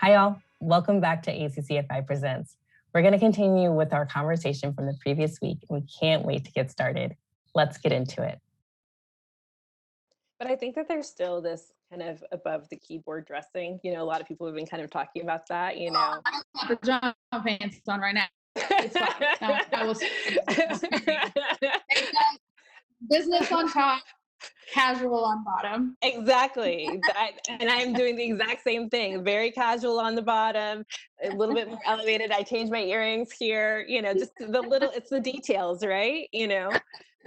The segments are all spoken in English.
Hi, all. Welcome back to ACCFI Presents. We're going to continue with our conversation from the previous week, and we can't wait to get started. Let's get into it. But I think that there's still this kind of above the keyboard dressing. A lot of people have been kind of talking about that, I have pajama pants on right now. It's fine. I will business on top, casual on bottom. Exactly. And I'm doing the exact same thing. Very casual on the bottom, a little bit more elevated. I changed my earrings here, just it's the details, right?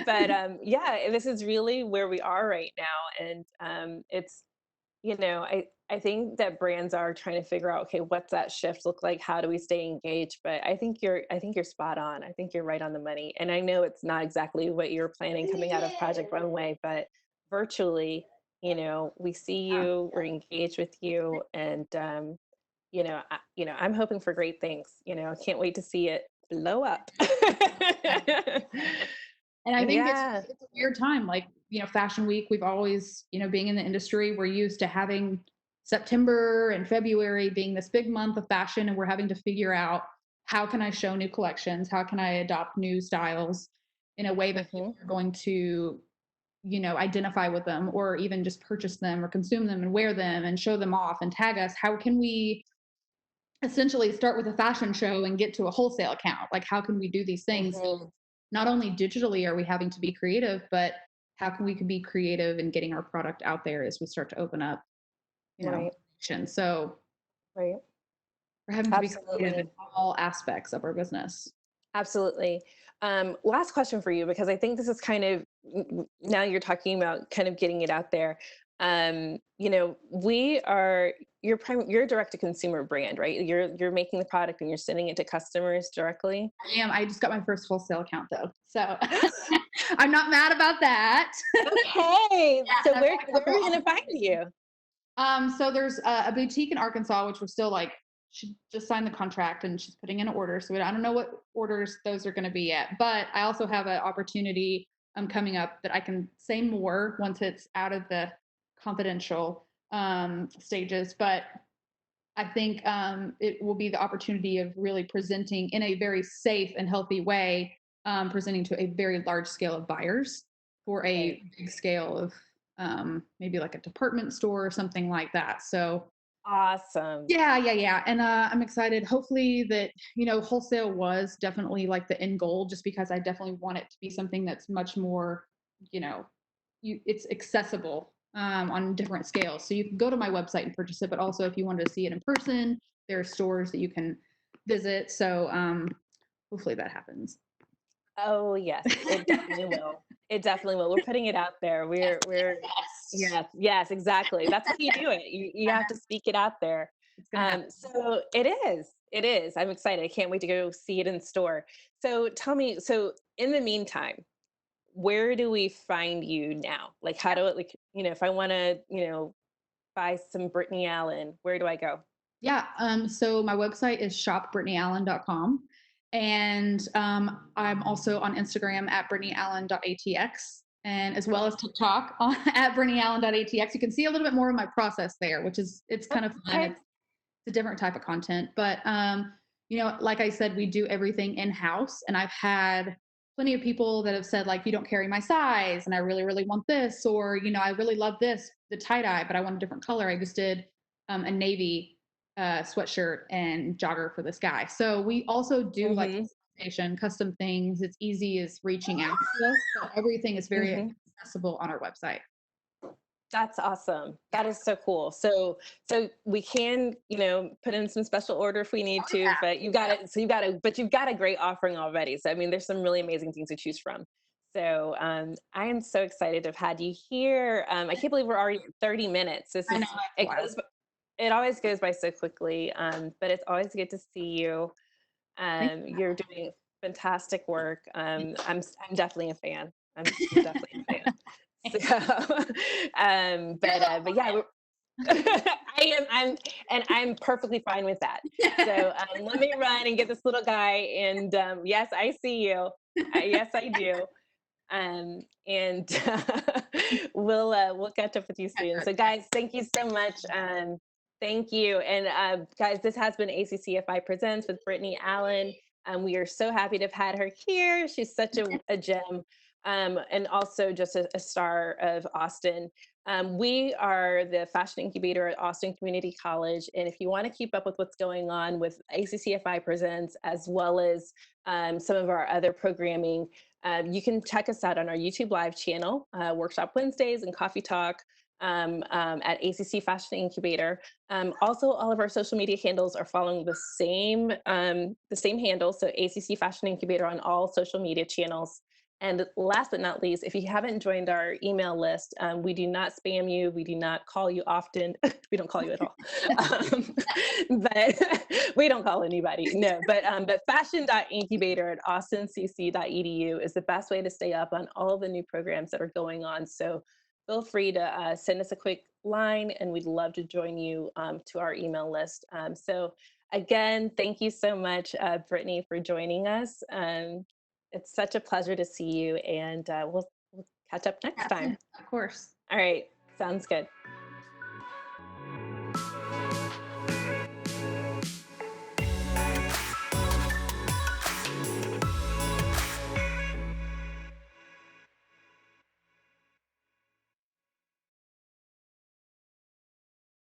But yeah, this is really where we are right now. And it's, I think that brands are trying to figure out, okay, what's that shift look like? How do we stay engaged? But I think you're spot on. I think you're right on the money. And I know it's not exactly what you're planning coming out of Project Runway, but virtually, we see you, we're engaged with you, and I'm hoping for great things. I can't wait to see it blow up. And I think Yeah. it's a weird time. Like, Fashion Week, we've always, being in the industry, we're used to having September and February being this big month of fashion, and we're having to figure out how can I show new collections? How can I adopt new styles in a way that people are going to, identify with them, or even just purchase them or consume them and wear them and show them off and tag us? How can we essentially start with a fashion show and get to a wholesale account? Like, how can we do these things? Not only digitally are we having to be creative, but how can we be creative in getting our product out there as we start to open up, Right. So Right. we're having to be creative in all aspects of our business. Absolutely. Last question for you, because I think this is kind of, now you're talking about kind of getting it out there. You're a direct to consumer brand, right? You're making the product and you're sending it to customers directly. I am. I just got my first wholesale account though, so I'm not mad about that. Okay. Yeah, So where are we going to find you? So there's a boutique in Arkansas, which we're still like, she just signed the contract and she's putting in an order. So I don't know what orders those are going to be yet, but I also have an opportunity coming up that I can say more once it's out of the confidential stages. But I think it will be the opportunity of really presenting in a very safe and healthy way, presenting to a very large scale of buyers for a big scale of maybe like a department store or something like that. So awesome. Yeah. And I'm excited. Hopefully that, wholesale was definitely like the end goal, just because I definitely want it to be something that's much more, it's accessible on different scales. So you can go to my website and purchase it, but also if you wanted to see it in person, there are stores that you can visit. So hopefully that happens. Oh yes, it definitely will. It definitely will. We're putting it out there. We're yes, exactly. That's how you do it. You have to speak it out there. So it is. I'm excited. I can't wait to go see it in store. So tell me, so in the meantime, where do we find you now? Like, how do it, like, if I want to, buy some Brittany Allen, where do I go? Yeah. So my website is shopbrittanyallen.com. And I'm also on Instagram at brittanyallen.atx, and as well as TikTok at brittanyallen.atx. You can see a little bit more of my process there, it's kind of fun. It's a different type of content. But, like I said, we do everything in-house. And I've had plenty of people that have said, like, you don't carry my size and I really, really want this, or, I really love this, the tie-dye, but I want a different color. I just did a navy sweatshirt and jogger for this guy. So we also do like custom things. It's easy as reaching out to us. So everything is very accessible on our website. That's awesome. That is so cool. So we can, put in some special order if we need to, but you've got a great offering already. So, I mean, there's some really amazing things to choose from. So I am so excited to have had you here. I can't believe we're already at 30 minutes. It always goes by so quickly, but it's always good to see you. You're doing fantastic work. I'm definitely a fan. I'm definitely a fan. So, but yeah, I'm perfectly fine with that. So let me run and get this little guy. And yes, I see you. Yes, I do. And we'll catch up with you soon. So guys, thank you so much. Thank you. And guys, this has been ACCFI Presents with Brittany Allen. We are so happy to have had her here. She's such a gem, and also just a star of Austin. We are the Fashion Incubator at Austin Community College. And if you want to keep up with what's going on with ACCFI Presents, as well as some of our other programming, you can check us out on our YouTube Live channel, Workshop Wednesdays and Coffee Talk at ACC Fashion Incubator. Also, all of our social media handles are following the same handle. So ACC Fashion Incubator on all social media channels. And last but not least, if you haven't joined our email list, we do not spam you. We do not call you often. We don't call you at all. But we don't call anybody. No, but fashion.incubator at austincc.edu is the best way to stay up on all the new programs that are going on. So feel free to send us a quick line, and we'd love to join you to our email list. So again, thank you so much, Brittany, for joining us. It's such a pleasure to see you, and we'll catch up next time. Of course. All right, sounds good.